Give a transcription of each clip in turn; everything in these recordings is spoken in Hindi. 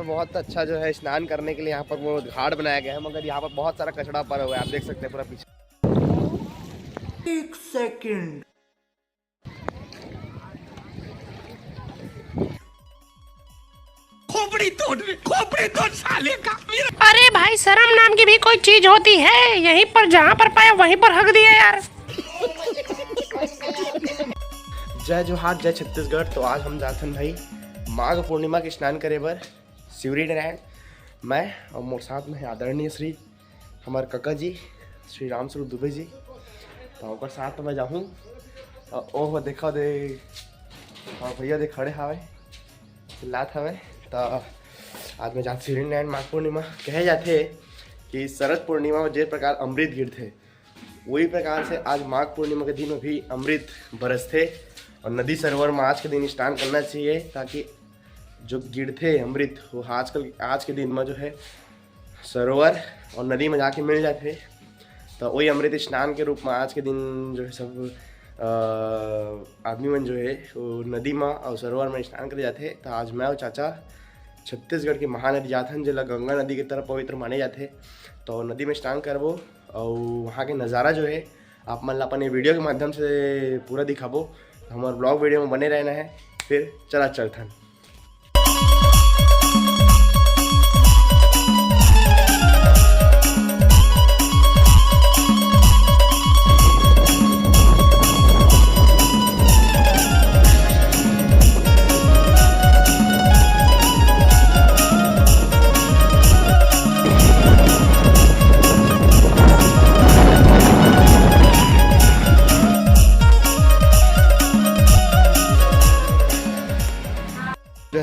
पर बहुत अच्छा जो है स्नान करने के लिए यहाँ पर वो घाट बनाया गया है, मगर यहाँ पर बहुत सारा कचरा पड़ा हुआ है, आप देख सकते हैं पूरा पीछे। एक सेकंड, खोपड़ी तोड़ साले का। अरे भाई शर्म नाम की भी कोई चीज होती है, यहीं पर जहाँ पर पाया वहीं पर हक दिया यार। जय जोहार, जय छत्तीसगढ़। तो आज हम जाते हैं भाई माघ पूर्णिमा के स्नान करे बर शिवरी नारायण। मैं और मोर साथ में आदरणीय श्री हमारे कका जी श्री राम स्वरूप दुबे जी, तो ओकर साथ में जाऊँ। ओह देखा दे भैया दे खड़े हवे चिल्लात हवे। तो आज मैं जाते शिवरी नारायण माघ पूर्णिमा कहे जाते कि शरद पूर्णिमा में जिस प्रकार अमृत गिरते वही प्रकार से आज माघ पूर्णिमा के दिन में भी अमृत बरसते और नदी सरोवर में आज के दिन स्नान करना चाहिए, ताकि जो गिरते अमृत वो आज के दिन में जो है सरोवर और नदी में जाके मिल जाते। तो वही अमृत स्नान के रूप में आज के दिन जो है सब आदमी मन जो है वो नदी में और सरोवर में स्नान करे जाते। तो आज मैं और चाचा छत्तीसगढ़ की महानदी जाथन जिला गंगा नदी की तरफ पवित्र माने जाते, तो नदी में स्नान करबो और वहाँ के नज़ारा जो है आप मन अपन वीडियो के माध्यम से पूरा दिखाबो। हमारे ब्लॉग वीडियो में बने रहना है। फिर चला चलथन।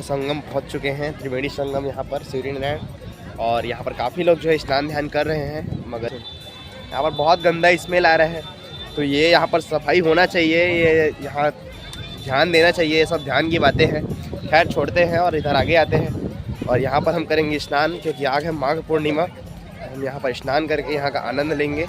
संगम पहुंच चुके हैं, त्रिवेणी संगम यहाँ पर शिवरी नारायण, और यहाँ पर काफ़ी लोग जो है स्नान ध्यान कर रहे हैं, मगर यहाँ पर बहुत गंदा स्मेल आ रहा है। तो ये यहाँ पर सफाई होना चाहिए, ये यहाँ ध्यान देना चाहिए, ये सब ध्यान की बातें हैं। खैर छोड़ते हैं और इधर आगे आते हैं और यहाँ पर हम करेंगे स्नान, क्योंकि आज है माघ पूर्णिमा। हम यहाँ पर स्नान करके यहाँ का आनंद लेंगे।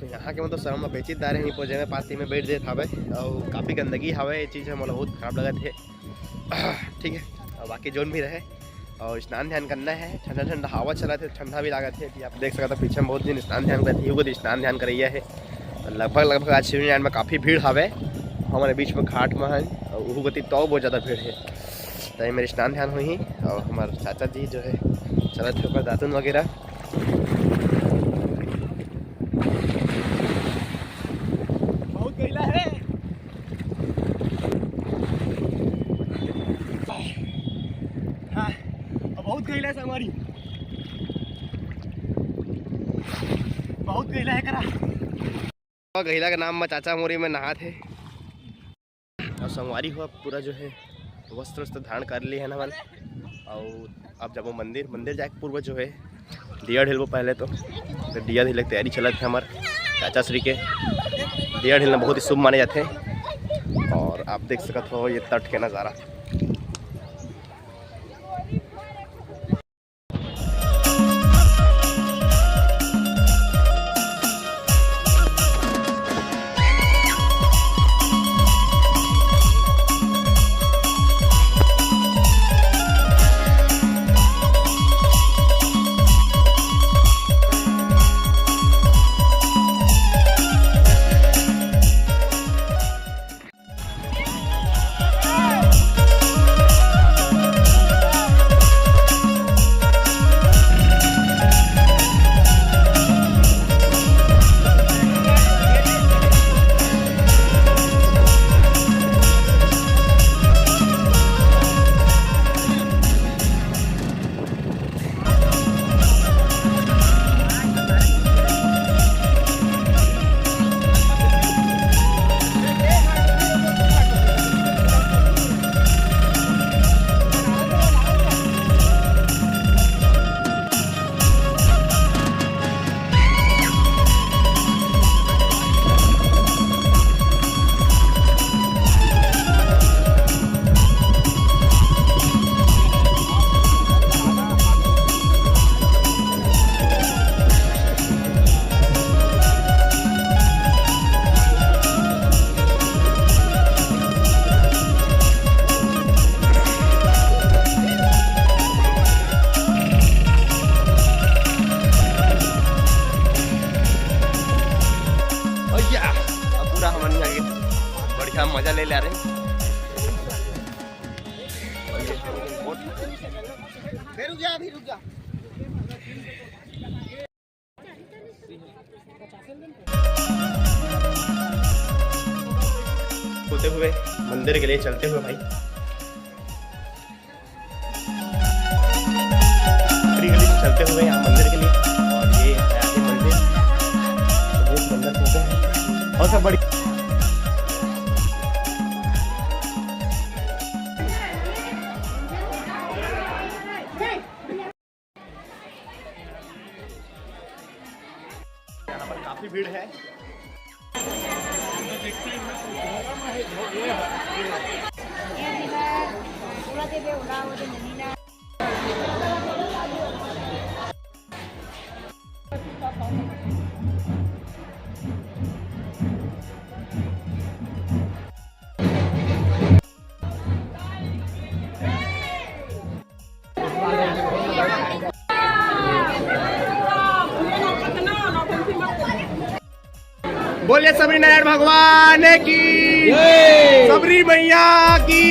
यहाँ के मतलब शर्मा बेचित दारे ही पहुँचे में पाती में बैठ देते हवे और काफ़ी गंदगी हवे, ये चीज़ हमारा बहुत खराब लगा थे। ठीक है, और बाकी जोन भी रहे और स्नान ध्यान करना है। ठंडा ठंडा हवा चला थे, ठंडा भी लगा थे। आप देख सकते पीछे में बहुत दिन स्नान ध्यान करती है, स्नान ध्यान करिए है। लगभग आज शिवरी नारायण में काफ़ी भीड़ हवे, हमारे बीच में घाट में है और वो गति तो बहुत ज़्यादा भीड़ है। तो मेरे स्नान ध्यान हुई और हमारे चाचा जी जो है चलत थे ऊपर दातुन वगैरह। बहुत गैला है हमारी, बहुत गैला है करा। गैला का नाम में चाचा मोरी में नहा थे और संगवारी हुआ पूरा जो है वस्त्र धारण कर लिए है ना मन। और अब जब वो मंदिर जाके पूर्व जो है दिया ढिलबो पहले तो दिया ढिले की तैयारी चलत है हमारे चाचा श्री के। दिया ढिलना बहुत ही शुभ माने जाते हैं और आप देख सकते हो ये तट के नज़ारा। रुक जा। होते हुए मंदिर के लिए चलते हुए भाई, गली से चलते हुए यहाँ मंदिर के लिए। और ये है आगे मंदिर, बहुत मंदिर होते हैं और सब बड़ी। यहाँ पर काफी भीड़ है। बोलिए सबरी नारायण भगवान की, सबरी मैया की।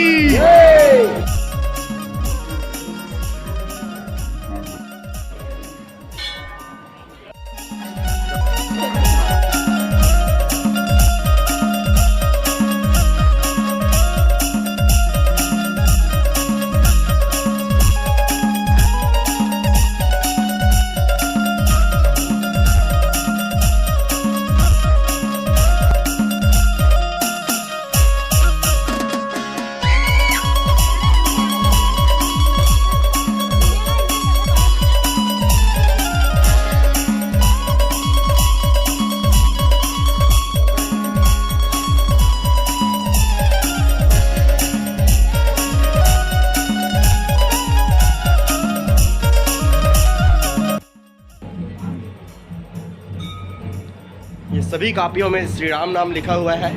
ये सभी कापियों में श्री राम नाम लिखा हुआ है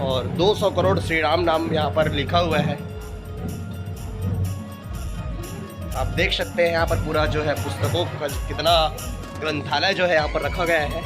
और 200 करोड़ श्री राम नाम यहाँ पर लिखा हुआ है। आप देख सकते हैं यहाँ पर पूरा जो है पुस्तकों का कितना ग्रंथालय जो है यहाँ पर रखा गया है।